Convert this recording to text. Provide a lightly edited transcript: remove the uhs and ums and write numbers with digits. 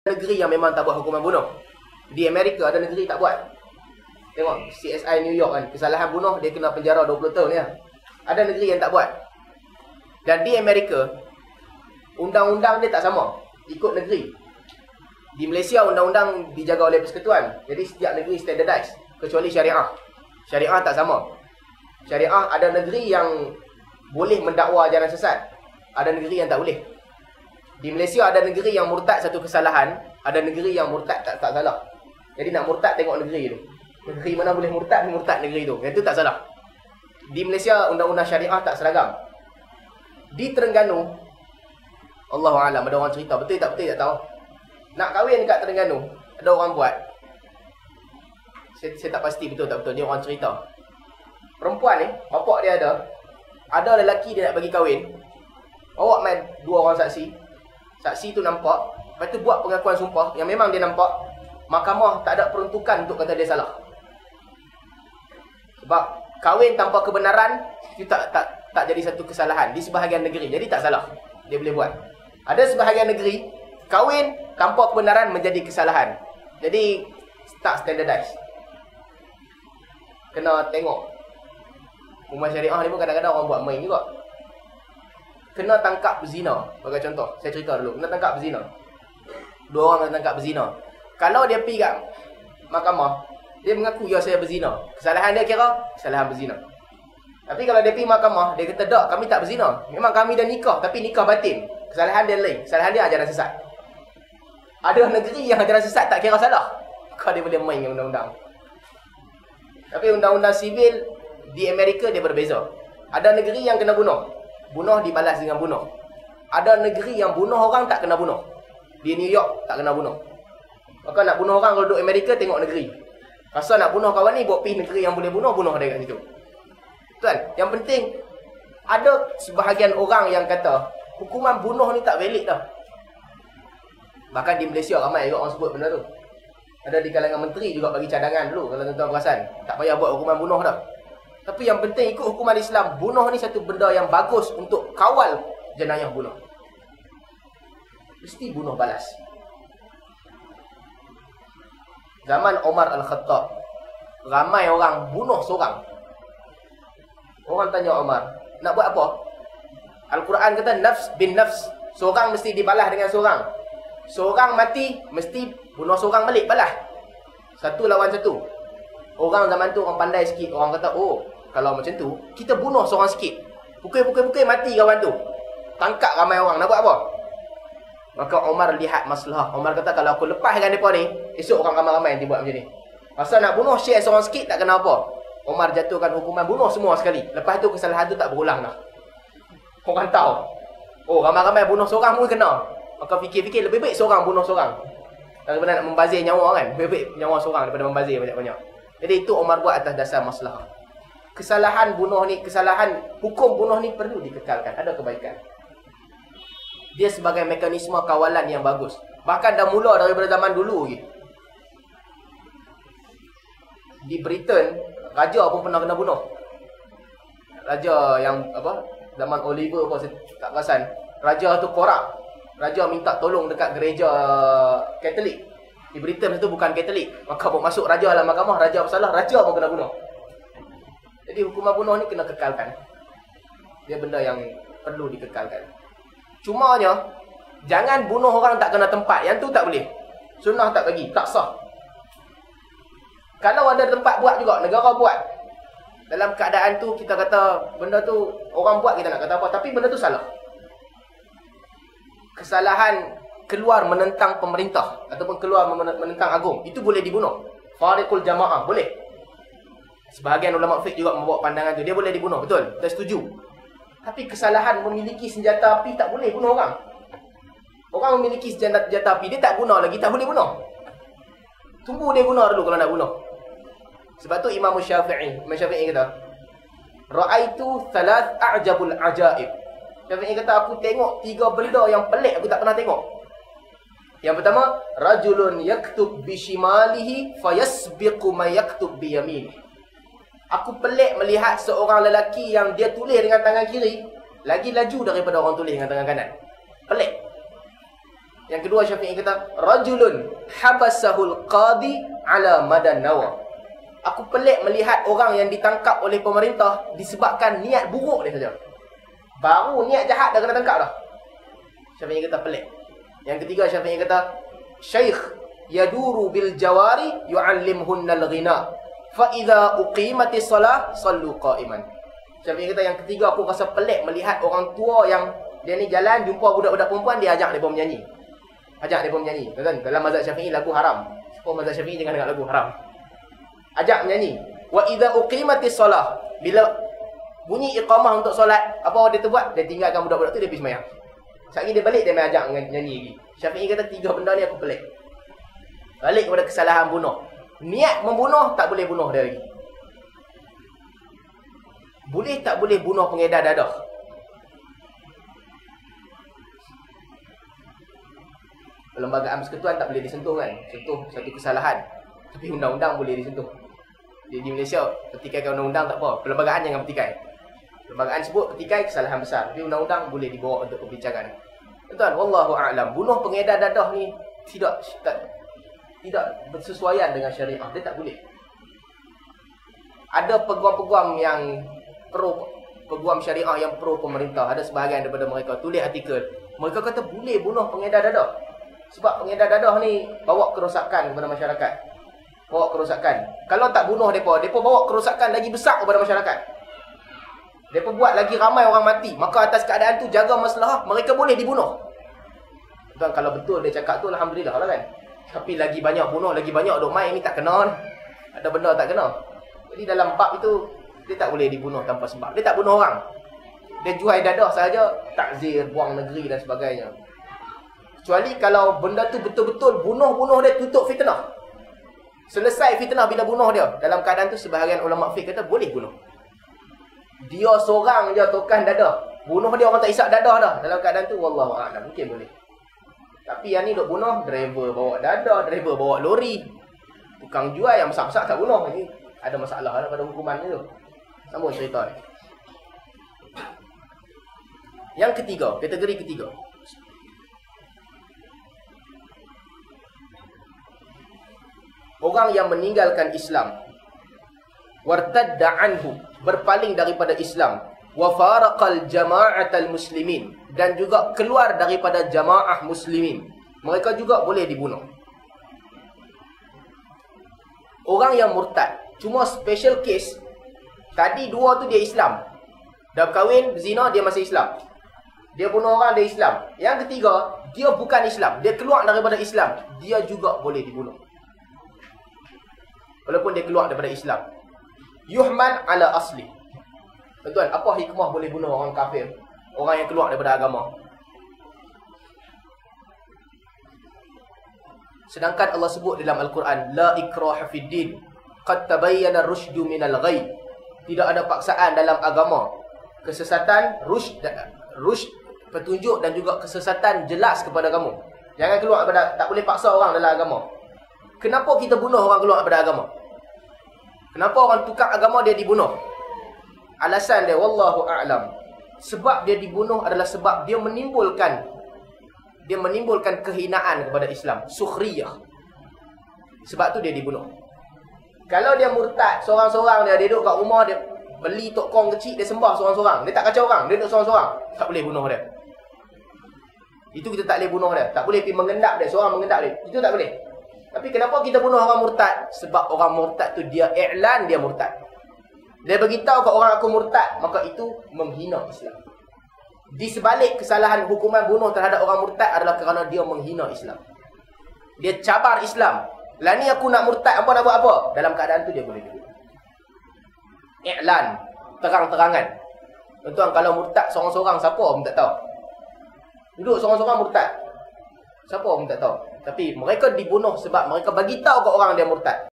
negeri yang memang tak buat hukuman bunuh. Di Amerika ada negeri tak buat. Tengok CSI New York kan, kesalahan bunuh dia kena penjara 20 tahun ya. Ada negeri yang tak buat. Dan di Amerika undang-undang dia tak sama, ikut negeri. Di Malaysia undang-undang dijaga oleh persekutuan. Jadi setiap negeri standardized kecuali syariah. Syariah tak sama. Syariah ada negeri yang boleh mendakwa ajaran sesat, ada negeri yang tak boleh. Di Malaysia ada negeri yang murtad satu kesalahan, ada negeri yang murtad tak salah. Jadi nak murtad tengok negeri tu. Negeri mana boleh murtad, murtad negeri tu. Yang tu tak salah. Di Malaysia undang-undang syariah tak seragam. Di Terengganu, Allahualam, ada orang cerita, betul tak tahu. Nak kahwin kat Terengganu, ada orang buat. Saya tak pasti betul tak betul, dia orang cerita. Perempuan ni, bapak dia ada lelaki dia nak bagi kahwin. Bawa main 2 orang saksi. Saksi tu nampak, lepas tu buat pengakuan sumpah yang memang dia nampak. Mahkamah tak ada peruntukan untuk kata dia salah. Sebab kahwin tanpa kebenaran itu tak jadi satu kesalahan di sebahagian negeri. Jadi tak salah. Dia boleh buat. Ada sebahagian negeri kahwin tanpa kebenaran menjadi kesalahan. Jadi tak standardized. Kena tengok. Hukuman syariah ni pun kadang-kadang orang buat main juga. Kena tangkap berzina. Bagi contoh, saya cerita dulu. Kena tangkap berzina. 2 orang kena tangkap berzina. Kalau dia pergi kat mahkamah, dia mengaku, ya saya berzina. Kesalahan dia kira kesalahan berzina. Tapi kalau dia pergi mahkamah, dia kata, tak, kami tak berzina. Memang kami dah nikah, tapi nikah batin. Kesalahan dia lain. Kesalahan dia ajaran sesat. Ada negeri yang ajaran sesat tak kira salah. Kau dia boleh main dengan undang-undang. Tapi undang-undang sivil di Amerika dia berbeza. Ada negeri yang kena bunuh. Bunuh dibalas dengan bunuh. Ada negeri yang bunuh orang tak kena bunuh. Di New York tak kena bunuh. Maka nak bunuh orang kalau duduk Amerika, tengok negeri. Pasal nak bunuh kawan ni, bawa pergi negeri yang boleh bunuh dia kat situ. Tuan, yang penting, ada sebahagian orang yang kata, hukuman bunuh ni tak valid dah. Bahkan di Malaysia ramai juga orang sebut benda tu. Ada di kalangan menteri juga bagi cadangan dulu, kalau tuan-tuan perasan. Tak payah buat hukuman bunuh dah. Tapi yang penting ikut hukuman Islam, bunuh ni satu benda yang bagus untuk kawal jenayah bunuh. Mesti bunuh balas. Zaman Umar Al-Khattab, ramai orang bunuh seorang. Orang tanya Umar, nak buat apa? Al-Quran kata nafs bin nafs. Seorang mesti dibalas dengan seorang. Seorang mati, mesti bunuh seorang balik, balas. 1 lawan 1. Orang zaman tu orang pandai sikit. Orang kata, oh, kalau macam tu, kita bunuh seorang sikit. Pukul, mati kawan tu. Tangkap ramai orang, nak buat apa? Maka Umar lihat masalah. Umar kata, kalau aku lepaskan mereka ni, esok orang ramai-ramai nanti buat macam ni. Pasal nak bunuh, share seorang sikit, tak kena apa. Umar jatuhkan hukuman bunuh semua sekali. Lepas tu kesalahan tu tak berulang dah. Orang tahu. Oh, ramai-ramai bunuh seorang pun kena. Maka fikir-fikir, lebih baik seorang bunuh seorang. Daripada nak membazir nyawa kan. Lebih baik nyawa seorang daripada membazir banyak-banyak. Jadi itu Umar buat atas dasar masalah. Kesalahan bunuh ni, kesalahan hukum bunuh ni perlu dikekalkan. Ada kebaikan. Dia sebagai mekanisme kawalan yang bagus. Bahkan dah mula daripada zaman dulu lagi. Di Britain, raja pun pernah kena bunuh. Raja yang apa? Zaman Oliver pun saya tak perasan. Raja tu korak. Raja minta tolong dekat gereja Katolik. Di Britain itu bukan Katolik. Maka bawa masuk raja dalam mahkamah, raja bersalah, raja pun kena bunuh. Jadi hukuman bunuh ni kena kekalkan. Dia benda yang perlu dikekalkan. Cumanya, jangan bunuh orang tak kena tempat. Yang tu tak boleh. Sunnah tak bagi, tak sah. Kalau ada tempat buat juga, negara buat. Dalam keadaan tu kita kata benda tu orang buat, kita nak kata apa, tapi benda tu salah. Kesalahan keluar menentang pemerintah ataupun keluar menentang agung, itu boleh dibunuh. Fariqul jamaah boleh. Sebahagian ulama fiqh juga membawa pandangan tu, dia boleh dibunuh, betul, kita setuju. Tapi kesalahan memiliki senjata api tak boleh bunuh orang. Orang memiliki senjata api, dia tak guna lagi, tak boleh bunuh. Tunggu dia guna dulu kalau nak bunuh. Sebab tu Imam Syafi'i kata, ra'aitu thalath a'jabul ajaib. Syafi'i kata, aku tengok 3 benda yang pelik aku tak pernah tengok. Yang pertama, rajulun yaktub bishimalihi fayasbiqu ma yaktub biyaminihi. Aku pelik melihat seorang lelaki yang dia tulis dengan tangan kiri lagi laju daripada orang tulis dengan tangan kanan. Pelik. Yang kedua Syafi'i kata, rajulun habasahul qadi ala madan nawa. Aku pelik melihat orang yang ditangkap oleh pemerintah disebabkan niat buruk dia saja. Baru niat jahat dah kena tangkap dah. Syafi'i kata pelik. Yang ketiga Syafi'i kata, syekh yaduru bil jawari yu'allimhunnal ghina. Fa idza uqimatis salah sallu qa'iman. Syafi'i kata yang ketiga aku rasa pelik melihat orang tua yang dia ni jalan jumpa budak-budak perempuan dia ajak depa menyanyi. Ajak depa menyanyi. Kan dalam mazhab Syafi'i lagu haram. Siapa mazhab Syafi'i jangan dengar lagu haram. Ajak menyanyi. Wa idza uqimatis salah. Bila bunyi iqamah untuk solat, apa dia tu buat? Dia tinggalkan budak-budak tu, dia pergi sembahyang. Sekali dia balik, dia main ajak nyanyi lagi. Syafi'i kata tiga benda ni aku pelik. Balik kepada kesalahan bunuh. Niat membunuh, tak boleh bunuh dia lagi. Boleh tak boleh bunuh pengedar dadah? Perlembagaan persekutuan tak boleh disentuh kan? Sentuh satu kesalahan. Tapi undang-undang boleh disentuh. Di Malaysia, petikaikan undang-undang tak apa. Perlembagaan jangan petikai. Perlembagaan sebut petikai kesalahan besar. Tapi undang-undang boleh dibawa untuk perbincangan. Tuan, wallahu a'lam. Bunuh pengedar dadah ni tidak bersesuaian dengan syariah. Dia tak boleh. Ada peguam-peguam yang peguam syariah yang pro pemerintah. Ada sebahagian daripada mereka tulis artikel. Mereka kata boleh bunuh pengedar dadah. Sebab pengedar dadah ni bawa kerosakan kepada masyarakat. Bawa kerosakan. Kalau tak bunuh mereka bawa kerosakan lagi besar kepada masyarakat. Mereka buat lagi ramai orang mati. Maka atas keadaan tu jaga masalah, mereka boleh dibunuh. Tuan, kalau betul dia cakap tu, alhamdulillah lah kan. Tapi lagi banyak bunuh, lagi banyak duk main ni tak kena. Ada benda tak kena. Jadi dalam bab itu, dia tak boleh dibunuh tanpa sebab. Dia tak bunuh orang. Dia jual dadah sahaja, takzir, buang negeri dan sebagainya. Kecuali kalau benda tu betul-betul bunuh dia tutup fitnah. Selesai fitnah bila bunuh dia. Dalam keadaan tu sebahagian ulama fiqh kata boleh bunuh. Dia seorang je tokan dadah. Bunuh dia orang tak isap dadah dah. Dalam keadaan tu wallahu a'lam mungkin boleh. Tapi yang ni duk bunuh driver bawa dadah, driver bawa lori. Tukang jual yang besar-besar tak bunuh. Ini ada masalah pada hukuman tu. Sambung cerita ni. Yang ketiga, kategori ketiga. Orang yang meninggalkan Islam, wartadda anhu, berpaling daripada Islam, wa faraqal jama'atal muslimin, dan juga keluar daripada jamaah muslimin, mereka juga boleh dibunuh. Orang yang murtad, cuma special case, tadi dua tu dia Islam, dah berkahwin, berzina, dia masih Islam. Dia bunuh orang, dia Islam. Yang ketiga, dia bukan Islam, dia keluar daripada Islam, dia juga boleh dibunuh. Walaupun dia keluar daripada Islam. Yuhman ala asli. Tuan, apa hikmah boleh bunuh orang kafir? Orang yang keluar daripada agama. Sedangkan Allah sebut dalam Al-Quran, la ikraha fid din, qad tabayyana ar-rusydu minal ghayy. Tidak ada paksaan dalam agama. Kesesatan, rusyd, petunjuk dan juga kesesatan jelas kepada kamu. Jangan keluar daripada, tak boleh paksa orang dalam agama. Kenapa kita bunuh orang keluar daripada agama? Kenapa orang tukar agama dia dibunuh? Alasan dia, wallahu a'lam. Sebab dia dibunuh adalah sebab dia menimbulkan kehinaan kepada Islam. Sukhriyah. Sebab tu dia dibunuh. Kalau dia murtad, seorang-seorang dia duduk kat rumah, dia beli tokong kecil, dia sembah seorang-seorang. Dia tak kacau orang, dia duduk seorang-seorang. Tak boleh bunuh dia. Itu kita tak boleh bunuh dia. Tak boleh pergi mengendap dia, seorang mengendap dia. Itu tak boleh. Tapi kenapa kita bunuh orang murtad? Sebab orang murtad tu dia i'lan dia murtad. Dia beritahu ke orang aku murtad, maka itu menghina Islam. Di sebalik kesalahan hukuman bunuh terhadap orang murtad adalah kerana dia menghina Islam. Dia cabar Islam. Lah ni aku nak murtad, apa nak buat apa? Dalam keadaan tu dia boleh dibunuh. I'lan, terang-terangan. Tuan, kalau murtad seorang-seorang, siapa pun tak tahu. Duduk seorang-seorang murtad, siapa pun tak tahu. Tapi mereka dibunuh sebab mereka bagi tahu ke orang dia murtad.